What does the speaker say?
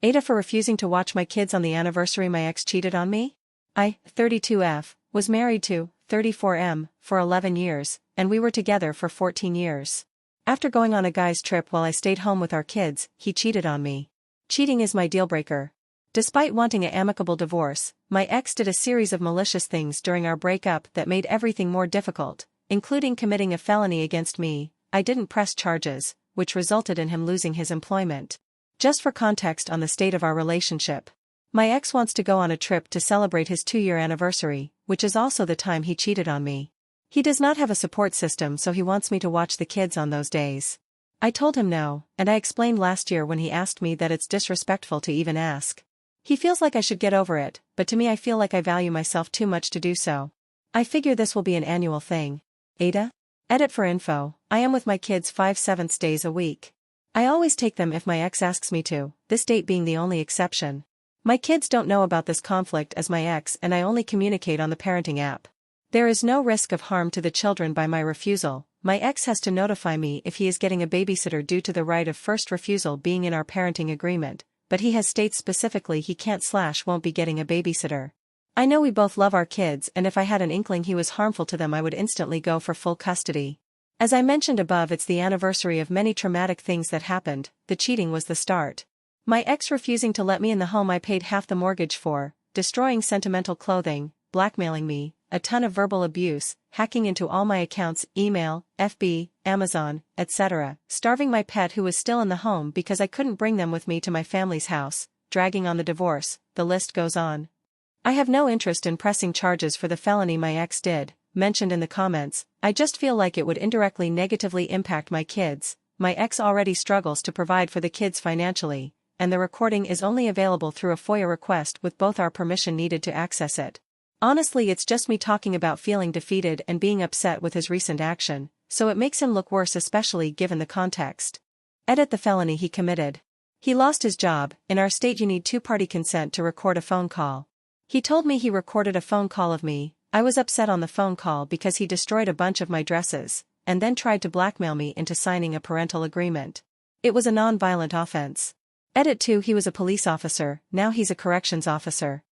AITAH for refusing to watch my kids on the anniversary my ex cheated on me? I, 32F, was married to 34M for 11 years, and we were together for 14 years. After going on a guy's trip while I stayed home with our kids, he cheated on me. Cheating is my deal breaker. Despite wanting an amicable divorce, my ex did a series of malicious things during our breakup that made everything more difficult, including committing a felony against me. I didn't press charges, which resulted in him losing his employment. Just for context on the state of our relationship. My ex wants to go on a trip to celebrate his 2-year anniversary, which is also the time he cheated on me. He does not have a support system, so he wants me to watch the kids on those days. I told him no, and I explained last year when he asked me that it's disrespectful to even ask. He feels like I should get over it, but to me I feel like I value myself too much to do so. I figure this will be an annual thing. AITAH? Edit for info, I am with my kids 5/7 days a week. I always take them if my ex asks me to, this date being the only exception. My kids don't know about this conflict as my ex and I only communicate on the parenting app. There is no risk of harm to the children by my refusal. My ex has to notify me if he is getting a babysitter due to the right of first refusal being in our parenting agreement, but he has stated specifically he can't/won't be getting a babysitter. I know we both love our kids, and if I had an inkling he was harmful to them I would instantly go for full custody. As I mentioned above, it's the anniversary of many traumatic things that happened. The cheating was the start. My ex refusing to let me in the home I paid half the mortgage for, destroying sentimental clothing, blackmailing me, a ton of verbal abuse, hacking into all my accounts, email, FB, Amazon, etc., starving my pet who was still in the home because I couldn't bring them with me to my family's house, dragging on the divorce, the list goes on. I have no interest in pressing charges for the felony my ex did, mentioned in the comments. I just feel like it would indirectly negatively impact my kids. My ex already struggles to provide for the kids financially, and the recording is only available through a FOIA request with both our permission needed to access it. Honestly, it's just me talking about feeling defeated and being upset with his recent action, so it makes him look worse, especially given the context. Edit the felony he committed. He lost his job. In our state you need two-party consent to record a phone call. He told me he recorded a phone call of me. I was upset on the phone call because he destroyed a bunch of my dresses, and then tried to blackmail me into signing a parental agreement. It was a non-violent offense. Edit 2. He was a police officer, now he's a corrections officer.